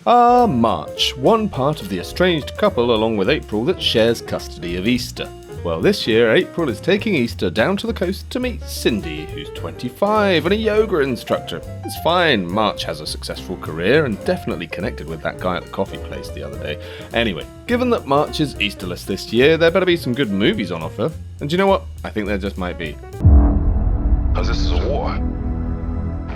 March, one part of the estranged couple along with April that shares custody of Easter. Well, this year April is taking Easter down to the coast to meet Cindy, who's 25 and a yoga instructor. It's fine, March has a successful career and definitely connected with that guy at the coffee place the other day. Anyway, given that March is Easterless this year, there better be some good movies on offer. And do you know what? I think there just might be. Because this is a war.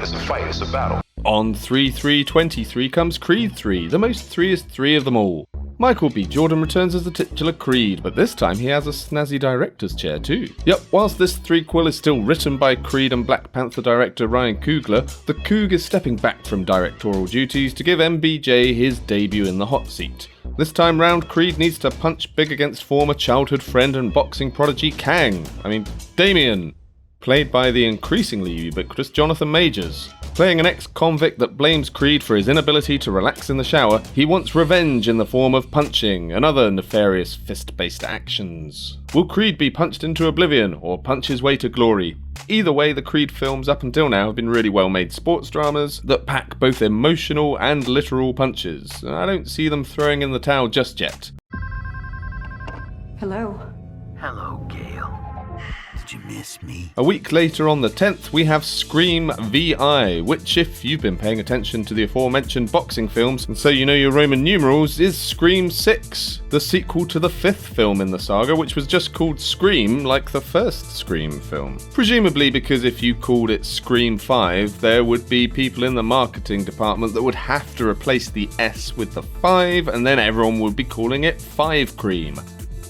It's a fight, it's a battle. On 3/3/23 comes Creed 3, the most threeest three of them all. Michael B. Jordan returns as the titular Creed, but this time he has a snazzy director's chair too. Yep, whilst this threequel is still written by Creed and Black Panther director Ryan Coogler, the Coog is stepping back from directorial duties to give MBJ his debut in the hot seat. This time round, Creed needs to punch big against former childhood friend and boxing prodigy Damien, played by the increasingly ubiquitous Jonathan Majors. Playing an ex-convict that blames Creed for his inability to relax in the shower, he wants revenge in the form of punching and other nefarious fist-based actions. Will Creed be punched into oblivion or punch his way to glory? Either way, the Creed films up until now have been really well-made sports dramas that pack both emotional and literal punches. I don't see them throwing in the towel just yet. Hello. Hello, Gail. Did you miss me? A week later on the 10th, we have Scream VI, which, if you've been paying attention to the aforementioned boxing films, and so you know your Roman numerals, is Scream 6, the sequel to the 5th film in the saga, which was just called Scream, like the first Scream film. Presumably because if you called it Scream 5, there would be people in the marketing department that would have to replace the S with the 5, and then everyone would be calling it 5 Cream.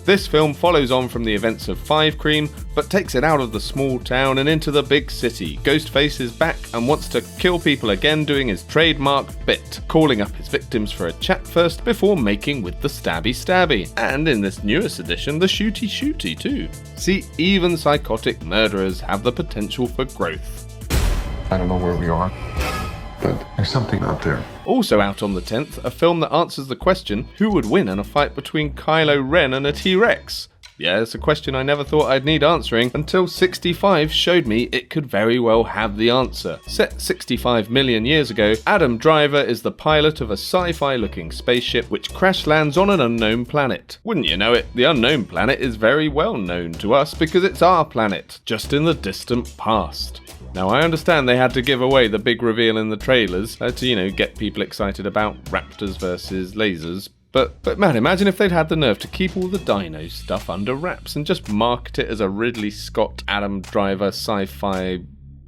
This film follows on from the events of 5 Cream, but takes it out of the small town and into the big city. Ghostface is back and wants to kill people again, doing his trademark bit, calling up his victims for a chat first before making with the stabby. And in this newest edition, the shooty too. See, even psychotic murderers have the potential for growth. I don't know where we are, but there's something out there. Also out on the 10th, a film that answers the question, who would win in a fight between Kylo Ren and a T-Rex? Yeah, it's a question I never thought I'd need answering until 65 showed me it could very well have the answer. Set 65 million years ago, Adam Driver is the pilot of a sci-fi looking spaceship which crash lands on an unknown planet. Wouldn't you know it, the unknown planet is very well known to us because it's our planet, just in the distant past. Now, I understand they had to give away the big reveal in the trailers to, get people excited about raptors versus lasers. But man, imagine if they'd had the nerve to keep all the dino stuff under wraps and just market it as a Ridley Scott, Adam Driver sci-fi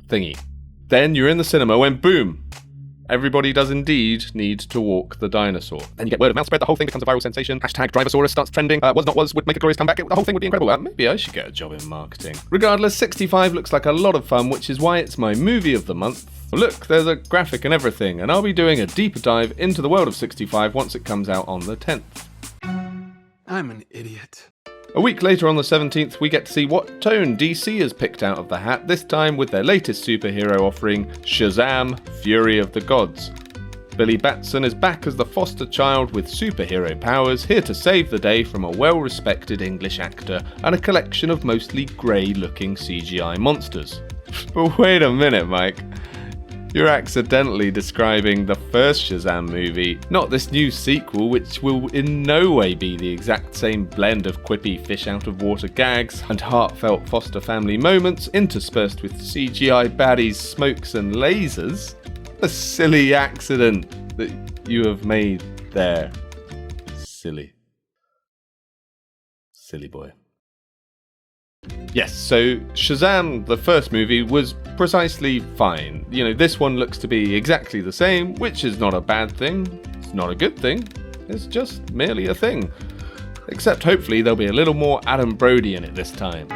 thingy. Then you're in the cinema when, boom, everybody does indeed need to walk the dinosaur. Then you get word of mouth spread, the whole thing becomes a viral sensation, hashtag Drivosaurus starts trending, was not was, would make a glorious comeback, the whole thing would be incredible. Maybe I should get a job in marketing. Regardless, 65 looks like a lot of fun, which is why it's my movie of the month. Look, there's a graphic and everything, and I'll be doing a deeper dive into the world of 65 once it comes out on the 10th. I'm an idiot. A week later on the 17th, we get to see what tone DC has picked out of the hat, this time with their latest superhero offering, Shazam! Fury of the Gods. Billy Batson is back as the foster child with superhero powers, here to save the day from a well-respected English actor and a collection of mostly grey-looking CGI monsters. But wait a minute, Mike. You're accidentally describing the first Shazam movie, not this new sequel, which will in no way be the exact same blend of quippy fish-out-of-water gags and heartfelt foster family moments interspersed with CGI baddies, smokes and lasers. A silly accident that you have made there. Silly. Silly boy. Yes, so Shazam, the first movie, was precisely fine. This one looks to be exactly the same, which is not a bad thing. It's not a good thing. It's just merely a thing. Except hopefully there'll be a little more Adam Brody in it this time.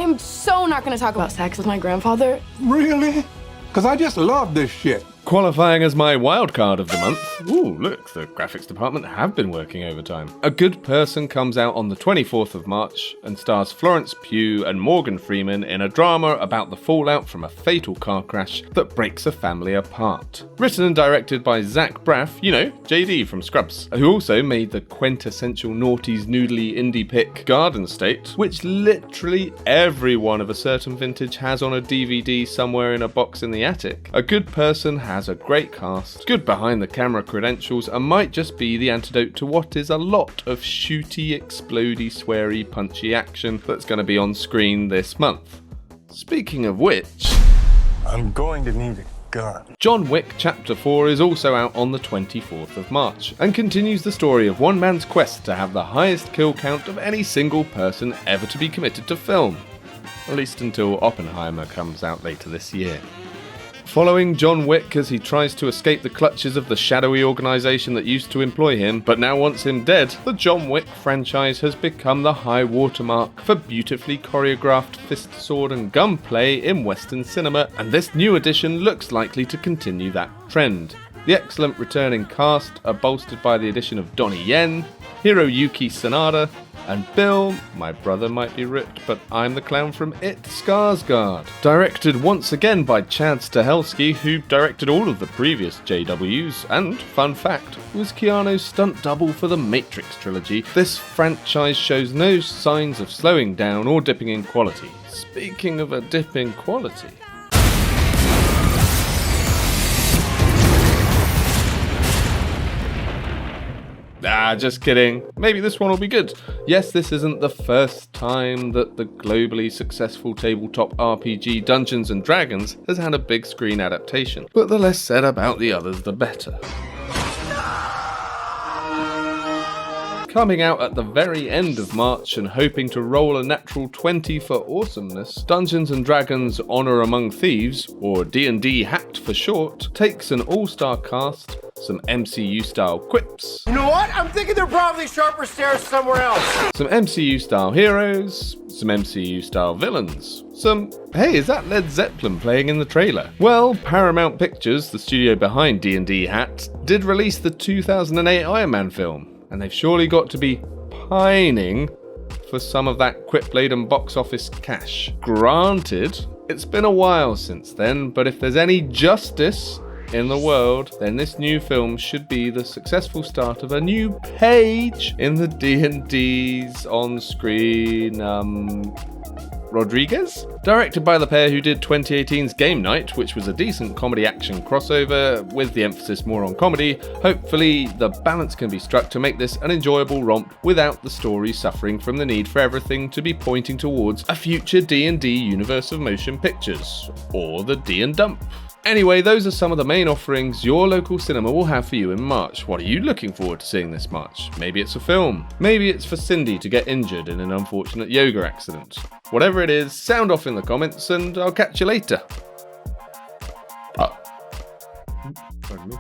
I'm so not gonna talk about sex with my grandfather. Really? Because I just love this shit. Qualifying as my wildcard of the month. Ooh, look, the graphics department have been working overtime. A Good Person comes out on the 24th of March and stars Florence Pugh and Morgan Freeman in a drama about the fallout from a fatal car crash that breaks a family apart. Written and directed by Zach Braff, JD from Scrubs, who also made the quintessential noughties noodly indie pick Garden State, which literally everyone of a certain vintage has on a DVD somewhere in a box in the attic. A Good Person has has a great cast, good behind the camera credentials, and might just be the antidote to what is a lot of shooty, explodey, sweary, punchy action that's going to be on screen this month. Speaking of which, I'm going to need a gun. John Wick Chapter 4 is also out on the 24th of March, and continues the story of one man's quest to have the highest kill count of any single person ever to be committed to film. At least until Oppenheimer comes out later this year. Following John Wick as he tries to escape the clutches of the shadowy organisation that used to employ him, but now wants him dead, the John Wick franchise has become the high watermark for beautifully choreographed fist, sword and gunplay in Western cinema, and this new edition looks likely to continue that trend. The excellent returning cast are bolstered by the addition of Donnie Yen, Hiroyuki Sanada, and Bill, my brother might be ripped, but I'm the clown from It, Skarsgård. Directed once again by Chad Stahelski, who directed all of the previous JWs, and, fun fact, was Keanu's stunt double for the Matrix trilogy. This franchise shows no signs of slowing down or dipping in quality. Speaking of a dip in quality... just kidding. Maybe this one will be good. Yes, this isn't the first time that the globally successful tabletop RPG Dungeons & Dragons has had a big screen adaptation, but the less said about the others, the better. Coming out at the very end of March and hoping to roll a natural 20 for awesomeness, Dungeons & Dragons Honor Among Thieves, or D&D Hacked for short, takes an all-star cast, some MCU-style quips, You know what? I'm thinking they're probably sharper stairs somewhere else. some MCU-style heroes, some MCU-style villains, some, hey, is that Led Zeppelin playing in the trailer? Well, Paramount Pictures, the studio behind D&D Hacked, did release the 2008 Iron Man film, and they've surely got to be pining for some of that quip-laden box office cash. Granted, it's been a while since then, but if there's any justice in the world, then this new film should be the successful start of a new page in the D&D's on-screen, Rodriguez? Directed by the pair who did 2018's Game Night, which was a decent comedy action crossover, with the emphasis more on comedy. Hopefully the balance can be struck to make this an enjoyable romp without the story suffering from the need for everything to be pointing towards a future D&D universe of motion pictures, or the D&Dump. Anyway, those are some of the main offerings your local cinema will have for you in March. What are you looking forward to seeing this March? Maybe it's a film. Maybe it's for Cindy to get injured in an unfortunate yoga accident. Whatever it is, sound off in the comments and I'll catch you later. Pardon me.